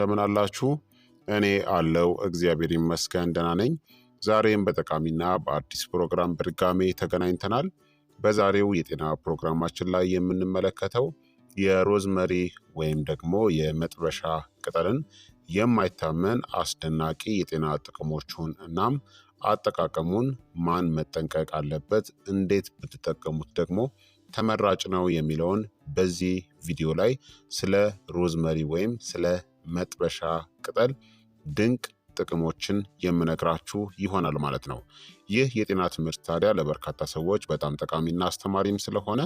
እንደምን አላችሁ? እኔ አለው እግዚአብሔር ይመስገን ደህና ነኝ። ዛሬም በጠቃሚና በአዲስ ፕሮግራም በድጋሜ ተገናኝተናል። በዛሬው የጤና ፕሮግራማችን ላይ የምንመለከተው የሮዝመሪ ወይም ደግሞ የመጥበሻ ቅጠልን የማይታመን አስደናቂ የጤና ጥቅሞቹን እናም አጠቃቀሙን ማን መጠንቀቅ አለበት፣ እንዴት ብትጠቀሙት ደግሞ ተመራጭ ነው የሚለውን በዚህ ቪዲዮ ላይ ስለ ሮዝመሪ ወይም ስለ መጥበሻ ቅጠል ድንቅ ጥቅሞችን የምነግራችሁ ይሆናል ማለት ነው። ይህ የጤና ትምህርት ታዲያ ለበርካታ ሰዎች በጣም ጠቃሚና አስተማሪም ስለሆነ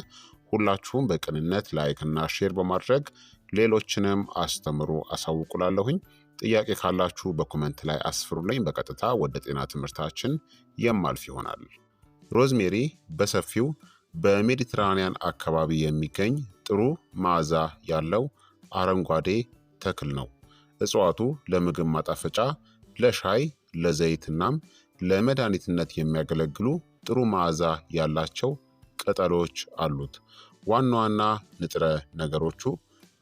ሁላችሁም በቅንነት ላይክ እና ሼር በማድረግ ሌሎችንም አስተምሩ አሳውቁላለሁኝ። ጥያቄ ካላችሁ በኮመንት ላይ አስፍሩልኝ። በቀጥታ ወደ ጤና ትምህርታችን የማልፍ ይሆናል። ሮዝሜሪ በሰፊው በሜዲትራኒያን አካባቢ የሚገኝ ጥሩ መዓዛ ያለው አረንጓዴ ተክል ነው። እጽዋቱ ለምግብ ማጣፈጫ፣ ለሻይ፣ ለዘይት እናም ለመድኃኒትነት የሚያገለግሉ ጥሩ መዓዛ ያላቸው ቅጠሎች አሉት። ዋና ዋና ንጥረ ነገሮቹ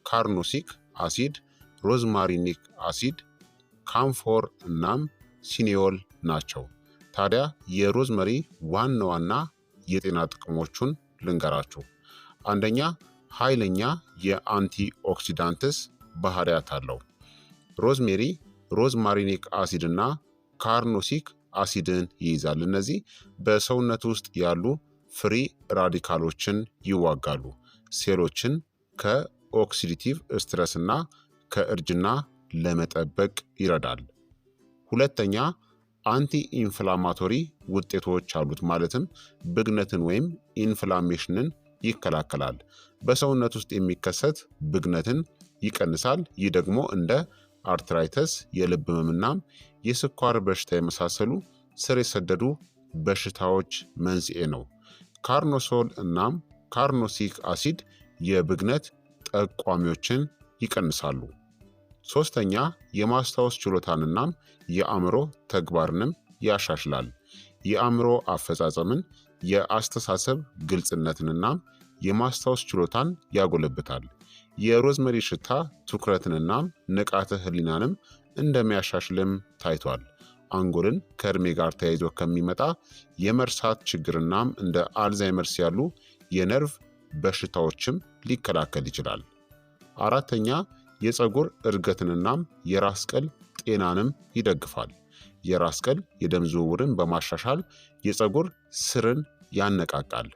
ካርኖሲክ አሲድ፣ ሮዝማሪኒክ አሲድ፣ ካምፎር እናም ሲኒዮል ናቸው። ታዲያ የሮዝመሪ ዋና ዋና የጤና ጥቅሞቹን ልንገራችሁ። አንደኛ፣ ኃይለኛ የአንቲ ኦክሲዳንትስ ባህሪያት አለው። ሮዝሜሪ ሮዝማሪኒክ አሲድ እና ካርኖሲክ አሲድን ይይዛል። እነዚህ በሰውነት ውስጥ ያሉ ፍሪ ራዲካሎችን ይዋጋሉ፣ ሴሎችን ከኦክሲዲቲቭ ስትረስ እና ከእርጅና ለመጠበቅ ይረዳል። ሁለተኛ፣ አንቲ ኢንፍላማቶሪ ውጤቶች አሉት። ማለትም ብግነትን ወይም ኢንፍላሜሽንን ይከላከላል። በሰውነት ውስጥ የሚከሰት ብግነትን ይቀንሳል። ይህ ደግሞ እንደ አርትራይተስ፣ የልብ ህመምናም የስኳር በሽታ የመሳሰሉ ስር የሰደዱ በሽታዎች መንስኤ ነው። ካርኖሶል እናም ካርኖሲክ አሲድ የብግነት ጠቋሚዎችን ይቀንሳሉ። ሶስተኛ፣ የማስታወስ ችሎታንናም የአእምሮ ተግባርንም ያሻሽላል። የአእምሮ አፈጻጸምን፣ የአስተሳሰብ ግልጽነትንናም የማስታወስ ችሎታን ያጎለብታል። የሮዝመሪ ሽታ ትኩረትንናም ንቃተ ህሊናንም እንደሚያሻሽልም ታይቷል። አንጎልን ከእድሜ ጋር ተያይዞ ከሚመጣ የመርሳት ችግርናም እንደ አልዛይመርስ ያሉ የነርቭ በሽታዎችም ሊከላከል ይችላል። አራተኛ፣ የፀጉር እድገትንናም የራስ ቅል ጤናንም ይደግፋል። የራስ ቅል የደም ዝውውርን በማሻሻል የፀጉር ስርን ያነቃቃል።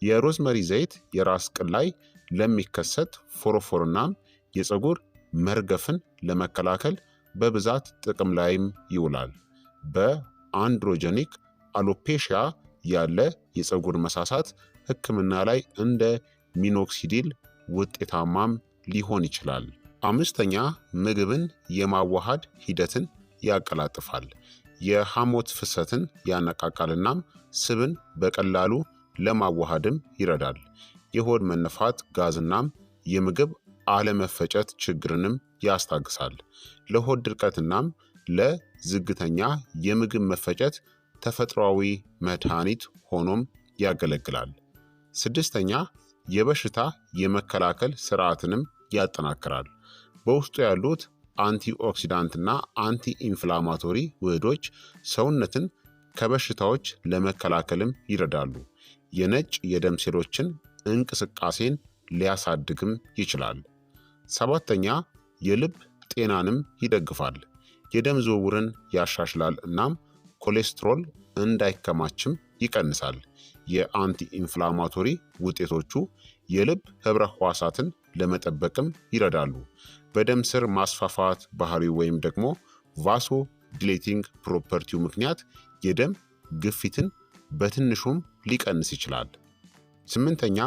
የሮዝመሪ ዘይት የራስ ቅል ላይ ለሚከሰት ፎሮፎርናም የፀጉር መርገፍን ለመከላከል በብዛት ጥቅም ላይም ይውላል። በአንድሮጀኒክ አሎፔሺያ ያለ የፀጉር መሳሳት ህክምና ላይ እንደ ሚኖክሲዲል ውጤታማም ሊሆን ይችላል። አምስተኛ፣ ምግብን የማዋሃድ ሂደትን ያቀላጥፋል። የሐሞት ፍሰትን ያነቃቃልናም ስብን በቀላሉ ለማዋሃድም ይረዳል። የሆድ መነፋት፣ ጋዝናም የምግብ አለመፈጨት ችግርንም ያስታግሳል። ለሆድ ድርቀትናም ለዝግተኛ የምግብ መፈጨት ተፈጥሯዊ መድኃኒት ሆኖም ያገለግላል። ስድስተኛ፣ የበሽታ የመከላከል ስርዓትንም ያጠናክራል። በውስጡ ያሉት አንቲኦክሲዳንትና አንቲ ኢንፍላማቶሪ ውህዶች ሰውነትን ከበሽታዎች ለመከላከልም ይረዳሉ። የነጭ የደም ሴሎችን እንቅስቃሴን ሊያሳድግም ይችላል። ሰባተኛ፣ የልብ ጤናንም ይደግፋል። የደም ዝውውርን ያሻሽላል እናም ኮሌስትሮል እንዳይከማችም ይቀንሳል። የአንቲ ኢንፍላማቶሪ ውጤቶቹ የልብ ህብረ ህዋሳትን ለመጠበቅም ይረዳሉ። በደም ስር ማስፋፋት ባህሪው ወይም ደግሞ ቫሶ ዲሌቲንግ ፕሮፐርቲው ምክንያት የደም ግፊትን በትንሹም ሊቀንስ ይችላል። ስምንተኛ፣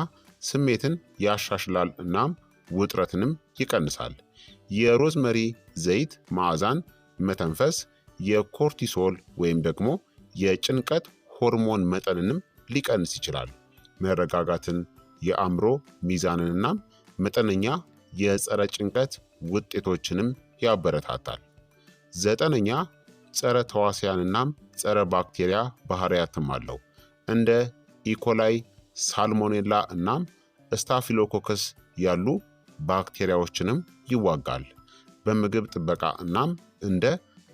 ስሜትን ያሻሽላል እናም ውጥረትንም ይቀንሳል። የሮዝመሪ ዘይት መዓዛን መተንፈስ የኮርቲሶል ወይም ደግሞ የጭንቀት ሆርሞን መጠንንም ሊቀንስ ይችላል። መረጋጋትን፣ የአእምሮ ሚዛንንናም መጠነኛ የጸረ ጭንቀት ውጤቶችንም ያበረታታል። ዘጠነኛ፣ ጸረ ተዋሲያንናም ጸረ ባክቴሪያ ባህሪያትም አለው። እንደ ኢኮላይ፣ ሳልሞኔላ እናም ስታፊሎኮከስ ያሉ ባክቴሪያዎችንም ይዋጋል። በምግብ ጥበቃ እናም እንደ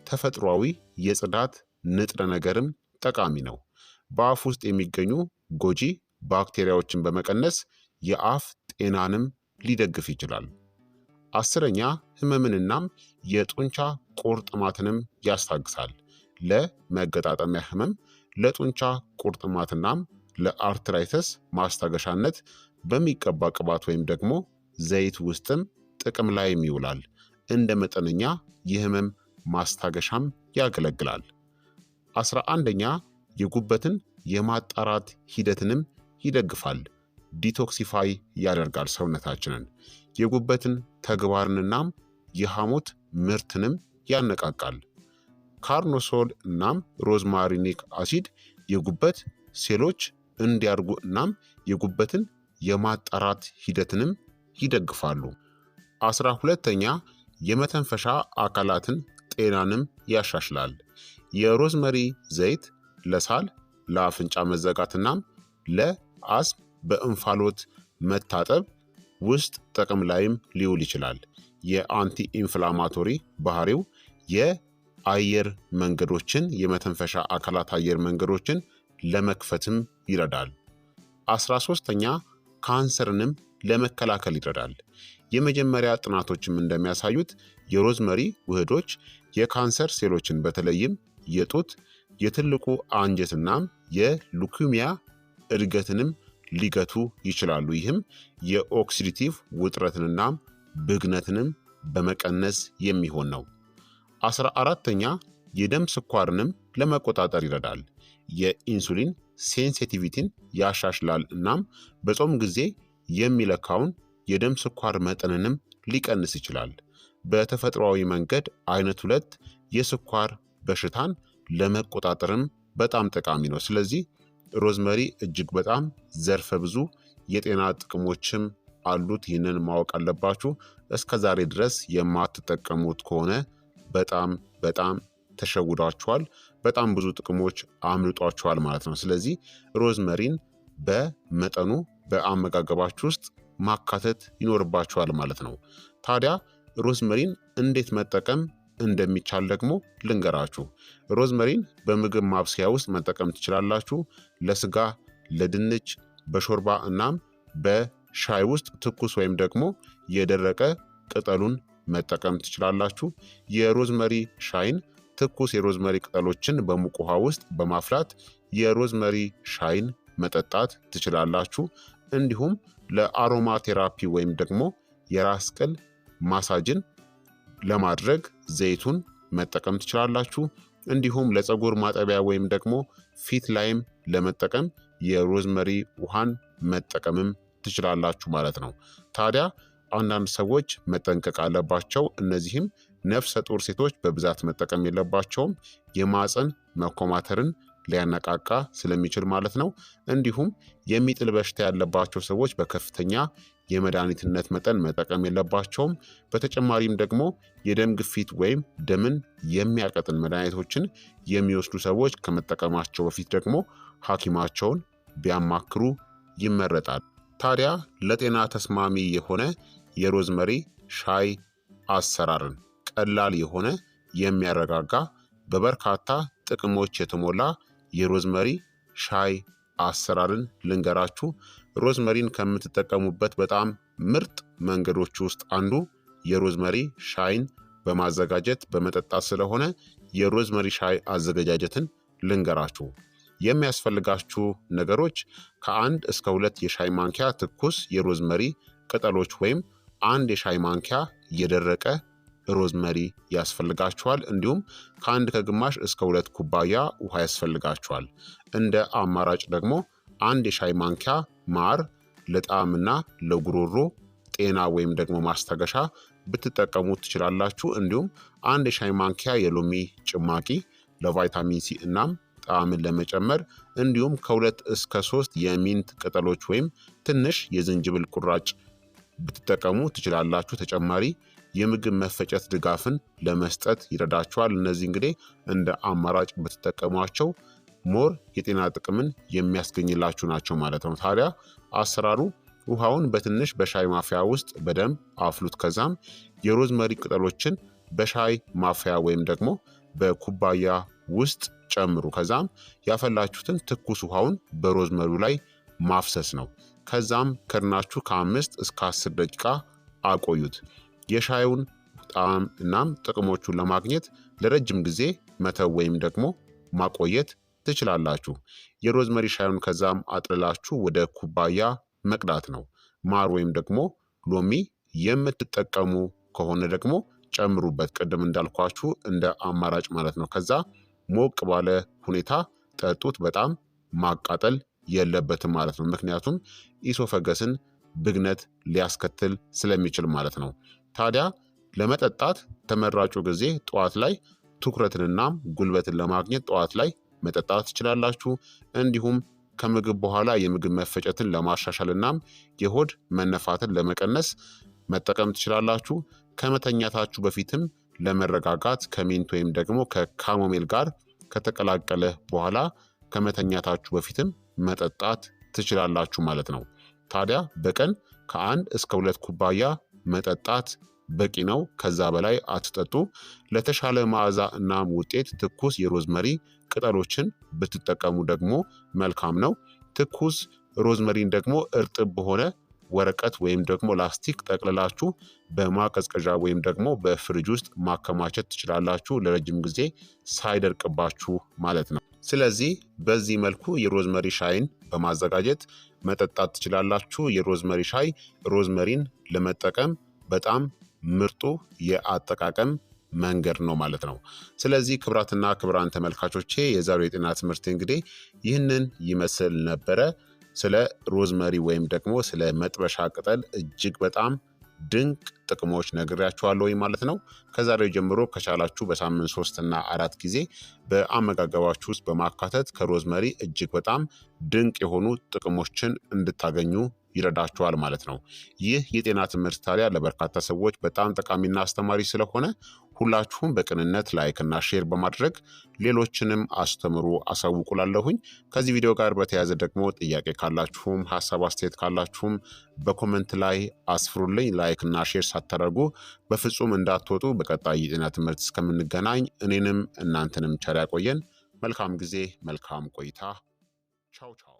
ተፈጥሯዊ የጽዳት ንጥረ ነገርም ጠቃሚ ነው። በአፍ ውስጥ የሚገኙ ጎጂ ባክቴሪያዎችን በመቀነስ የአፍ ጤናንም ሊደግፍ ይችላል። አስረኛ ህመምንናም የጡንቻ ቁርጥማትንም ያስታግሳል። ለመገጣጠሚያ ህመም፣ ለጡንቻ ቁርጥማትናም ለአርትራይተስ ማስታገሻነት በሚቀባ ቅባት ወይም ደግሞ ዘይት ውስጥም ጥቅም ላይም ይውላል። እንደ መጠነኛ የህመም ማስታገሻም ያገለግላል። 11ኛ የጉበትን የማጣራት ሂደትንም ይደግፋል። ዲቶክሲፋይ ያደርጋል ሰውነታችንን። የጉበትን ተግባርንናም የሐሞት ምርትንም ያነቃቃል። ካርኖሶል እናም ሮዝማሪኒክ አሲድ የጉበት ሴሎች እንዲያድጉ እናም የጉበትን የማጣራት ሂደትንም ይደግፋሉ። 12ኛ የመተንፈሻ አካላትን ጤናንም ያሻሽላል። የሮዝመሪ ዘይት ለሳል፣ ለአፍንጫ መዘጋትናም ለአስም በእንፋሎት መታጠብ ውስጥ ጥቅም ላይም ሊውል ይችላል። የአንቲ ኢንፍላማቶሪ ባህሪው የአየር መንገዶችን የመተንፈሻ አካላት አየር መንገዶችን ለመክፈትም ይረዳል። 13ኛ ካንሰርንም ለመከላከል ይረዳል። የመጀመሪያ ጥናቶችም እንደሚያሳዩት የሮዝመሪ ውህዶች የካንሰር ሴሎችን በተለይም የጡት የትልቁ አንጀትናም የሉኪሚያ እድገትንም ሊገቱ ይችላሉ። ይህም የኦክሲዲቲቭ ውጥረትንናም ብግነትንም በመቀነስ የሚሆን ነው። 14ኛ የደም ስኳርንም ለመቆጣጠር ይረዳል። የኢንሱሊን ሴንሲቲቪቲን ያሻሽላል እናም በጾም ጊዜ የሚለካውን የደም ስኳር መጠንንም ሊቀንስ ይችላል። በተፈጥሯዊ መንገድ አይነት 2 የስኳር በሽታን ለመቆጣጠርም በጣም ጠቃሚ ነው። ስለዚህ ሮዝመሪ እጅግ በጣም ዘርፈ ብዙ የጤና ጥቅሞችም አሉት። ይህንን ማወቅ አለባችሁ። እስከ ዛሬ ድረስ የማትጠቀሙት ከሆነ በጣም ተሸውዳችኋል። በጣም ብዙ ጥቅሞች አምልጧችኋል ማለት ነው። ስለዚህ ሮዝመሪን በመጠኑ በአመጋገባችሁ ውስጥ ማካተት ይኖርባችኋል ማለት ነው። ታዲያ ሮዝመሪን እንዴት መጠቀም እንደሚቻል ደግሞ ልንገራችሁ። ሮዝመሪን በምግብ ማብሰያ ውስጥ መጠቀም ትችላላችሁ። ለስጋ፣ ለድንች፣ በሾርባ እናም በሻይ ውስጥ ትኩስ ወይም ደግሞ የደረቀ ቅጠሉን መጠቀም ትችላላችሁ። የሮዝመሪ ሻይን ትኩስ የሮዝመሪ ቅጠሎችን በሙቅ ውሃ ውስጥ በማፍላት የሮዝመሪ ሻይን መጠጣት ትችላላችሁ። እንዲሁም ለአሮማ ቴራፒ ወይም ደግሞ የራስ ቅል ማሳጅን ለማድረግ ዘይቱን መጠቀም ትችላላችሁ። እንዲሁም ለፀጉር ማጠቢያ ወይም ደግሞ ፊት ላይም ለመጠቀም የሮዝመሪ ውሃን መጠቀምም ትችላላችሁ ማለት ነው። ታዲያ አንዳንድ ሰዎች መጠንቀቅ አለባቸው። እነዚህም ነፍሰ ጡር ሴቶች በብዛት መጠቀም የለባቸውም። የማፀን መኮማተርን ሊያነቃቃ ስለሚችል ማለት ነው። እንዲሁም የሚጥል በሽታ ያለባቸው ሰዎች በከፍተኛ የመድኃኒትነት መጠን መጠቀም የለባቸውም። በተጨማሪም ደግሞ የደም ግፊት ወይም ደምን የሚያቀጥን መድኃኒቶችን የሚወስዱ ሰዎች ከመጠቀማቸው በፊት ደግሞ ሐኪማቸውን ቢያማክሩ ይመረጣል። ታዲያ ለጤና ተስማሚ የሆነ የሮዝመሪ ሻይ አሰራርን ቀላል የሆነ የሚያረጋጋ በበርካታ ጥቅሞች የተሞላ የሮዝመሪ ሻይ አሰራርን ልንገራችሁ። ሮዝመሪን ከምትጠቀሙበት በጣም ምርጥ መንገዶች ውስጥ አንዱ የሮዝመሪ ሻይን በማዘጋጀት በመጠጣት ስለሆነ የሮዝመሪ ሻይ አዘገጃጀትን ልንገራችሁ። የሚያስፈልጋችሁ ነገሮች ከ1 እስከ 2 የሻይ ማንኪያ ትኩስ የሮዝመሪ ቅጠሎች ወይም 1 የሻይ ማንኪያ የደረቀ ሮዝመሪ ያስፈልጋችኋል። እንዲሁም ከ1 እስከ 2 ኩባያ ውሃ ያስፈልጋችኋል። እንደ አማራጭ ደግሞ 1 የሻይ ማንኪያ ማር ለጣዕምና ለጉሮሮ ጤና ወይም ደግሞ ማስታገሻ ብትጠቀሙ ትችላላችሁ። እንዲሁም 1 የሻይ ማንኪያ የሎሚ ጭማቂ ለቫይታሚን ሲ እናም ጣዕምን ለመጨመር፣ እንዲሁም ከ2 እስከ 3 የሚንት ቅጠሎች ወይም ትንሽ የዝንጅብል ቁራጭ ብትጠቀሙ ትችላላችሁ። ተጨማሪ የምግብ መፈጨት ድጋፍን ለመስጠት ይረዳችኋል። እነዚህ እንግዲህ እንደ አማራጭ ብትጠቀሟቸው ሞር የጤና ጥቅምን የሚያስገኝላችሁ ናቸው ማለት ነው። ታዲያ አሰራሩ ውሃውን በትንሽ በሻይ ማፊያ ውስጥ በደንብ አፍሉት። ከዛም የሮዝመሪ ቅጠሎችን በሻይ ማፍያ ወይም ደግሞ በኩባያ ውስጥ ጨምሩ። ከዛም ያፈላችሁትን ትኩስ ውሃውን በሮዝመሪው ላይ ማፍሰስ ነው። ከዛም ከድናችሁ ከ5 እስከ 10 ደቂቃ አቆዩት። የሻዩን ጣዕም እናም ጥቅሞቹን ለማግኘት ለረጅም ጊዜ መተው ወይም ደግሞ ማቆየት ትችላላችሁ። የሮዝመሪ ሻዩን ከዛም አጥልላችሁ ወደ ኩባያ መቅዳት ነው። ማር ወይም ደግሞ ሎሚ የምትጠቀሙ ከሆነ ደግሞ ጨምሩበት። ቅድም እንዳልኳችሁ እንደ አማራጭ ማለት ነው። ከዛ ሞቅ ባለ ሁኔታ ጠጡት። በጣም ማቃጠል የለበትም ማለት ነው። ምክንያቱም ኢሶፈገስን ብግነት ሊያስከትል ስለሚችል ማለት ነው። ታዲያ ለመጠጣት ተመራጩ ጊዜ ጠዋት ላይ ትኩረትንና ጉልበትን ለማግኘት ጠዋት ላይ መጠጣት ትችላላችሁ። እንዲሁም ከምግብ በኋላ የምግብ መፈጨትን ለማሻሻል እናም የሆድ መነፋትን ለመቀነስ መጠቀም ትችላላችሁ። ከመተኛታችሁ በፊትም ለመረጋጋት ከሚንት ወይም ደግሞ ከካሞሜል ጋር ከተቀላቀለ በኋላ ከመተኛታችሁ በፊትም መጠጣት ትችላላችሁ ማለት ነው። ታዲያ በቀን ከ1 እስከ 2 ኩባያ መጠጣት በቂ ነው። ከዛ በላይ አትጠጡ። ለተሻለ መዓዛ እናም ውጤት ትኩስ የሮዝመሪ ቅጠሎችን ብትጠቀሙ ደግሞ መልካም ነው። ትኩስ ሮዝመሪን ደግሞ እርጥብ በሆነ ወረቀት ወይም ደግሞ ላስቲክ ጠቅልላችሁ በማቀዝቀዣ ወይም ደግሞ በፍሪጅ ውስጥ ማከማቸት ትችላላችሁ፣ ለረጅም ጊዜ ሳይደርቅባችሁ ማለት ነው። ስለዚህ በዚህ መልኩ የሮዝመሪ ሻይን በማዘጋጀት መጠጣት ትችላላችሁ። የሮዝመሪ ሻይ ሮዝመሪን ለመጠቀም በጣም ምርጡ የአጠቃቀም መንገድ ነው ማለት ነው። ስለዚህ ክቡራትና ክቡራን ተመልካቾቼ የዛሬው የጤና ትምህርት እንግዲህ ይህንን ይመስል ነበረ። ስለ ሮዝመሪ ወይም ደግሞ ስለ መጥበሻ ቅጠል እጅግ በጣም ድንቅ ጥቅሞች ነግሬያችኋለሁ ማለት ነው። ከዛሬው ጀምሮ ከቻላችሁ በሳምንት 3 እና 4 ጊዜ በአመጋገባችሁ ውስጥ በማካተት ከሮዝመሪ እጅግ በጣም ድንቅ የሆኑ ጥቅሞችን እንድታገኙ ይረዳችኋል ማለት ነው። ይህ የጤና ትምህርት ታዲያ ለበርካታ ሰዎች በጣም ጠቃሚና አስተማሪ ስለሆነ ሁላችሁም በቅንነት ላይክ እና ሼር በማድረግ ሌሎችንም አስተምሩ አሳውቁላለሁኝ። ከዚህ ቪዲዮ ጋር በተያያዘ ደግሞ ጥያቄ ካላችሁም ሀሳብ አስተያየት ካላችሁም በኮመንት ላይ አስፍሩልኝ። ላይክ እና ሼር ሳታደርጉ በፍጹም እንዳትወጡ። በቀጣይ የጤና ትምህርት እስከምንገናኝ እኔንም እናንተንም ቸር ያቆየን። መልካም ጊዜ፣ መልካም ቆይታ። ቻው ቻው።